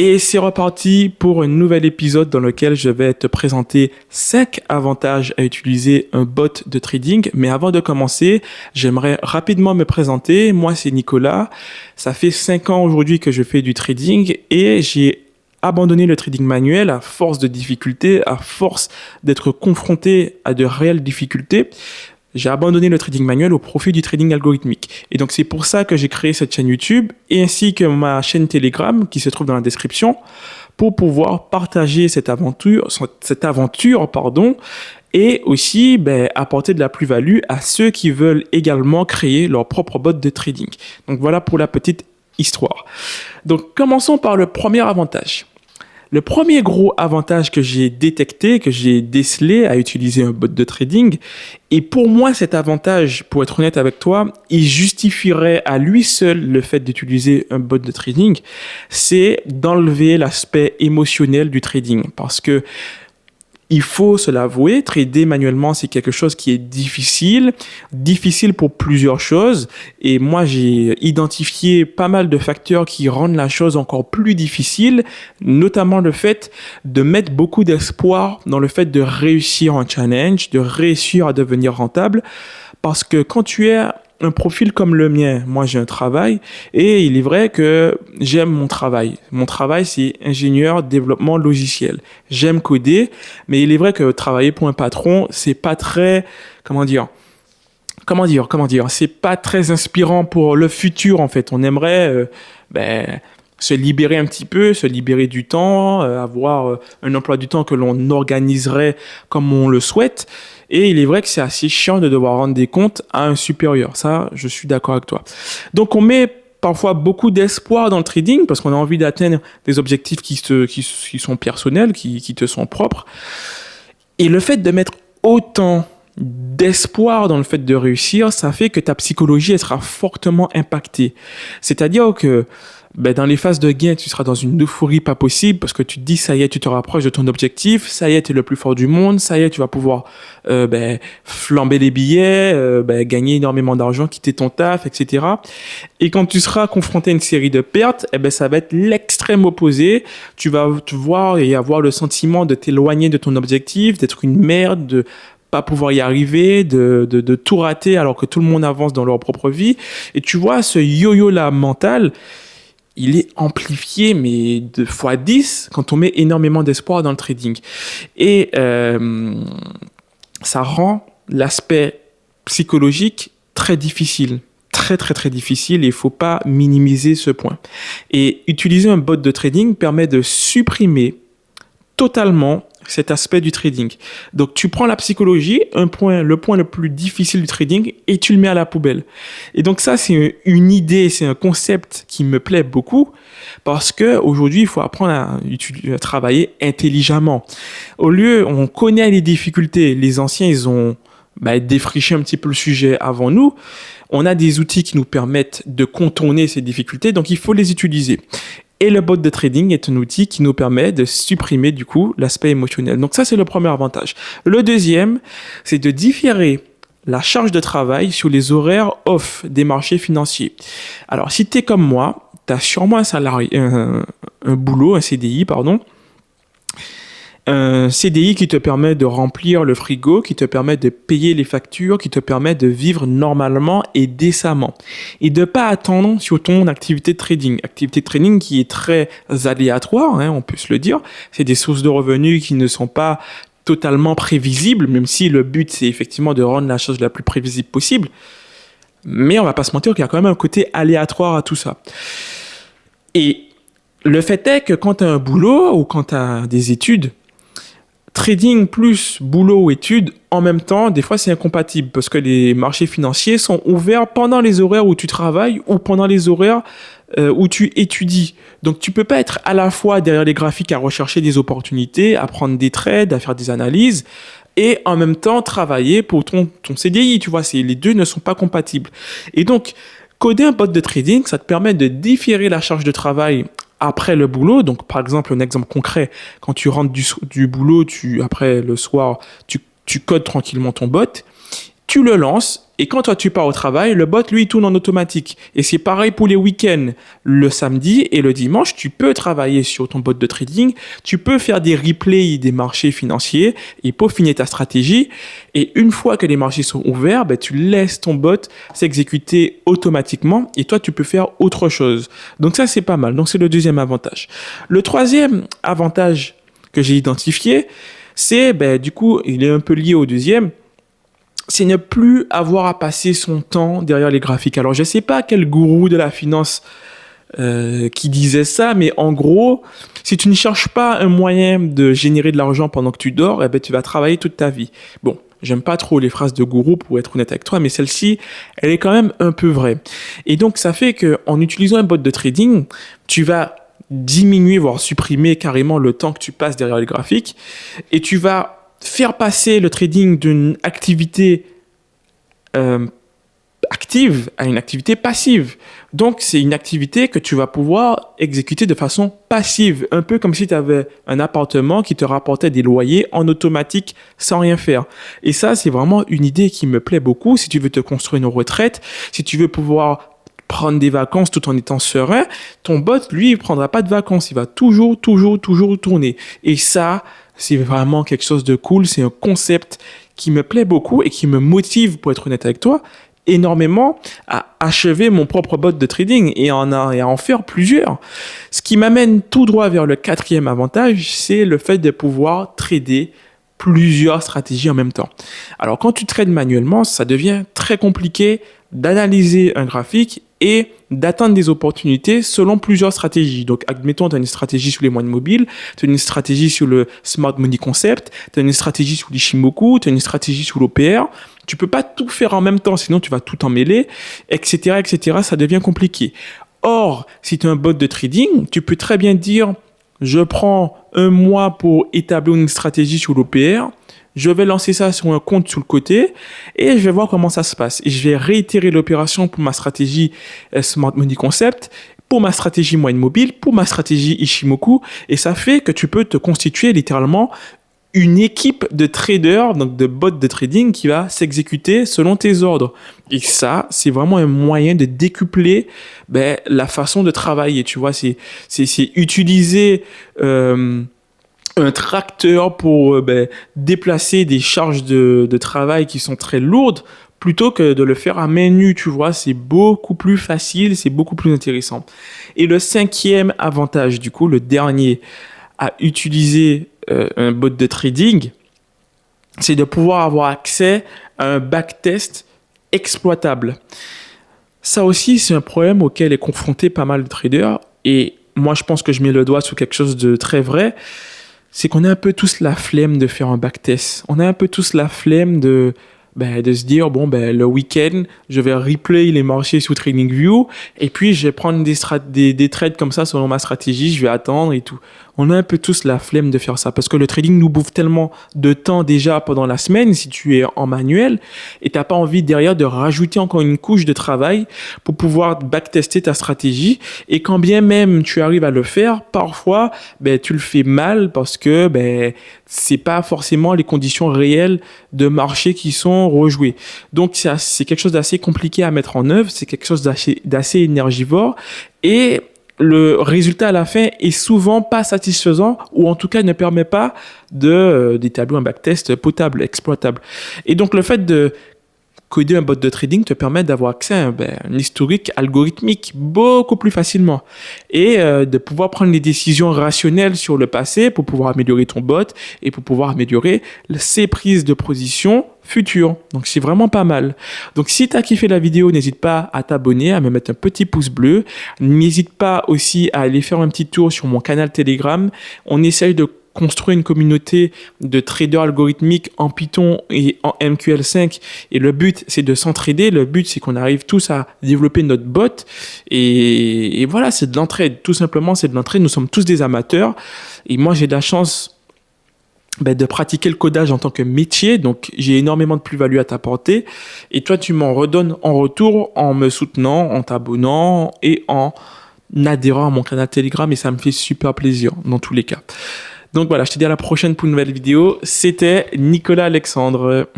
Et c'est reparti pour un nouvel épisode dans lequel je vais te présenter 5 avantages à utiliser un bot de trading. Mais avant de commencer, j'aimerais rapidement me présenter. Moi, c'est Nicolas. Ça fait 5 ans aujourd'hui que je fais du trading et j'ai abandonné le trading manuel à force de difficultés, à force d'être confronté à de réelles difficultés. J'ai abandonné le trading manuel au profit du trading algorithmique. Et donc, c'est pour ça que j'ai créé cette chaîne YouTube et ainsi que ma chaîne Telegram qui se trouve dans la description pour pouvoir partager cette aventure, et aussi apporter de la plus-value à ceux qui veulent également créer leur propre bot de trading. Donc, voilà pour la petite histoire. Donc, commençons par le premier avantage. Le premier gros avantage que j'ai détecté, que j'ai décelé à utiliser un bot de trading, et pour moi cet avantage, pour être honnête avec toi, il justifierait à lui seul le fait d'utiliser un bot de trading, c'est d'enlever l'aspect émotionnel du trading. Parce que il faut se l'avouer, trader manuellement, c'est quelque chose qui est difficile pour plusieurs choses. Et moi, j'ai identifié pas mal de facteurs qui rendent la chose encore plus difficile, notamment le fait de mettre beaucoup d'espoir dans le fait de réussir un challenge, de réussir à devenir rentable. Parce que quand tu es un profil comme le mien, moi j'ai un travail et il est vrai que j'aime mon travail. Mon travail c'est ingénieur développement logiciel. J'aime coder, mais il est vrai que travailler pour un patron, c'est pas très, c'est pas très inspirant pour le futur en fait. On aimerait se libérer un petit peu, se libérer du temps, avoir un emploi du temps que l'on organiserait comme on le souhaite. Et il est vrai que c'est assez chiant de devoir rendre des comptes à un supérieur. Ça, je suis d'accord avec toi. Donc, on met parfois beaucoup d'espoir dans le trading parce qu'on a envie d'atteindre des objectifs qui sont personnels, qui te sont propres. Et le fait de mettre autant d'espoir dans le fait de réussir, ça fait que ta psychologie, elle sera fortement impactée. C'est-à-dire que dans les phases de gain, tu seras dans une euphorie pas possible parce que tu te dis, ça y est, tu te rapproches de ton objectif, ça y est, tu es le plus fort du monde, ça y est, tu vas pouvoir flamber les billets, gagner énormément d'argent, quitter ton taf, etc. Et quand tu seras confronté à une série de pertes, ça va être l'extrême opposé. Tu vas te voir et avoir le sentiment de t'éloigner de ton objectif, d'être une merde, de pas pouvoir y arriver, de tout rater alors que tout le monde avance dans leur propre vie. Et tu vois, ce yo-yo-là mental, il est amplifié, mais de fois 10 quand on met énormément d'espoir dans le trading. Et ça rend l'aspect psychologique très difficile. Très, très, très difficile et il ne faut pas minimiser ce point. Et utiliser un bot de trading permet de supprimer totalement cet aspect du trading. Donc, tu prends la psychologie, le point le plus difficile du trading, et tu le mets à la poubelle. Et donc, ça, c'est une idée, c'est un concept qui me plaît beaucoup parce qu'aujourd'hui, il faut apprendre à travailler intelligemment. Au lieu, on connaît les difficultés. Les anciens, ils ont défriché un petit peu le sujet avant nous. On a des outils qui nous permettent de contourner ces difficultés, donc il faut les utiliser. Et le bot de trading est un outil qui nous permet de supprimer du coup l'aspect émotionnel. Donc ça, c'est le premier avantage. Le deuxième, c'est de différer la charge de travail sur les horaires off des marchés financiers. Alors, si tu es comme moi, tu as sûrement un CDI, un CDI qui te permet de remplir le frigo, qui te permet de payer les factures, qui te permet de vivre normalement et décemment. Et de ne pas attendre sur ton activité de trading. Activité de trading qui est très aléatoire, on peut se le dire. C'est des sources de revenus qui ne sont pas totalement prévisibles, même si le but, c'est effectivement de rendre la chose la plus prévisible possible. Mais on ne va pas se mentir qu'il y a quand même un côté aléatoire à tout ça. Et le fait est que quand tu as un boulot ou quand tu as des études, trading plus boulot ou études en même temps, des fois c'est incompatible parce que les marchés financiers sont ouverts pendant les horaires où tu travailles ou pendant les horaires où tu étudies. Donc tu peux pas être à la fois derrière les graphiques à rechercher des opportunités, à prendre des trades, à faire des analyses et en même temps travailler pour ton CDI. Tu vois, les deux ne sont pas compatibles. Et donc, coder un bot de trading, ça te permet de différer la charge de travail après le boulot. Donc, par exemple, un exemple concret, quand tu rentres du boulot, après le soir, tu codes tranquillement ton bot. tu le lances et quand toi tu pars au travail, le bot lui il tourne en automatique. Et c'est pareil pour les week-ends. Le samedi et le dimanche, tu peux travailler sur ton bot de trading, tu peux faire des replays des marchés financiers et peaufiner ta stratégie. Et une fois que les marchés sont ouverts, ben, tu laisses ton bot s'exécuter automatiquement et toi tu peux faire autre chose. Donc ça c'est pas mal. Donc c'est le deuxième avantage. Le troisième avantage que j'ai identifié, c'est ben, du coup il est un peu lié au deuxième, c'est ne plus avoir à passer son temps derrière les graphiques. Alors, je ne sais pas quel gourou de la finance qui disait ça, mais en gros, si tu ne cherches pas un moyen de générer de l'argent pendant que tu dors, eh ben, tu vas travailler toute ta vie. Bon, j'aime pas trop les phrases de gourou pour être honnête avec toi, mais celle-ci, elle est quand même un peu vraie. Et donc, ça fait qu'en utilisant un bot de trading, tu vas diminuer, voire supprimer carrément le temps que tu passes derrière les graphiques et tu vas faire passer le trading d'une activité active à une activité passive. Donc, c'est une activité que tu vas pouvoir exécuter de façon passive, un peu comme si tu avais un appartement qui te rapportait des loyers en automatique sans rien faire. Et ça, c'est vraiment une idée qui me plaît beaucoup. Si tu veux te construire une retraite, si tu veux pouvoir prendre des vacances tout en étant serein, ton bot, lui, il prendra pas de vacances. Il va toujours tourner. Et ça, c'est vraiment quelque chose de cool. C'est un concept qui me plaît beaucoup et qui me motive, pour être honnête avec toi, énormément à achever mon propre bot de trading et à en faire plusieurs. Ce qui m'amène tout droit vers le quatrième avantage, c'est le fait de pouvoir trader plusieurs stratégies en même temps. Alors, quand tu trades manuellement, ça devient très compliqué d'analyser un graphique et d'atteindre des opportunités selon plusieurs stratégies. Donc, admettons, tu as une stratégie sur les moyennes mobiles, tu as une stratégie sur le Smart Money Concept, tu as une stratégie sur l'Ishimoku, tu as une stratégie sur l'OPR. Tu peux pas tout faire en même temps, sinon tu vas tout emmêler, etc., etc. Ça devient compliqué. Or, si tu as un bot de trading, tu peux très bien dire, je prends un mois pour établir une stratégie sur l'OPR, je vais lancer ça sur un compte sur le côté et je vais voir comment ça se passe. Et je vais réitérer l'opération pour ma stratégie Smart Money Concept, pour ma stratégie moyenne mobile, pour ma stratégie Ishimoku. Et ça fait que tu peux te constituer littéralement une équipe de traders, donc de bots de trading qui va s'exécuter selon tes ordres. Et ça, c'est vraiment un moyen de décupler la façon de travailler. Tu vois, c'est utiliser un tracteur pour déplacer des charges de travail qui sont très lourdes plutôt que de le faire à main nue, tu vois. C'est beaucoup plus facile, c'est beaucoup plus intéressant. Et le cinquième avantage, du coup, le dernier à utiliser un bot de trading, c'est de pouvoir avoir accès à un backtest exploitable. Ça aussi, c'est un problème auquel est confronté pas mal de traders. Et moi, je pense que je mets le doigt sur quelque chose de très vrai. C'est qu'on a un peu tous la flemme de faire un backtest. On a un peu tous la flemme de se dire, le week-end, je vais replay les marchés sous TradingView et puis je vais prendre des trades comme ça selon ma stratégie, je vais attendre et tout. On a un peu tous la flemme de faire ça parce que le trading nous bouffe tellement de temps déjà pendant la semaine si tu es en manuel et tu n'as pas envie derrière de rajouter encore une couche de travail pour pouvoir backtester ta stratégie. Et quand bien même tu arrives à le faire, parfois tu le fais mal parce que c'est pas forcément les conditions réelles de marché qui sont rejouées. Donc c'est quelque chose d'assez compliqué à mettre en œuvre, c'est quelque chose d'assez énergivore et le résultat à la fin est souvent pas satisfaisant ou en tout cas ne permet pas d'établir un backtest potable, exploitable. Et donc le fait de coder un bot de trading te permet d'avoir accès à un historique algorithmique beaucoup plus facilement et de pouvoir prendre des décisions rationnelles sur le passé pour pouvoir améliorer ton bot et pour pouvoir améliorer ses prises de position futures. Donc c'est vraiment pas mal. Donc si tu as kiffé la vidéo, n'hésite pas à t'abonner, à me mettre un petit pouce bleu. N'hésite pas aussi à aller faire un petit tour sur mon canal Telegram. On essaye de construire une communauté de traders algorithmiques en Python et en MQL5 et le but c'est de s'entraider, le but c'est qu'on arrive tous à développer notre bot et voilà, c'est de l'entraide, tout simplement c'est de l'entraide, nous sommes tous des amateurs et moi j'ai de la chance de pratiquer le codage en tant que métier, donc j'ai énormément de plus-value à t'apporter et toi tu m'en redonnes en retour en me soutenant, en t'abonnant et en adhérant à mon canal Telegram et ça me fait super plaisir dans tous les cas. Donc voilà, je te dis à la prochaine pour une nouvelle vidéo. C'était Nicolas Alexandre.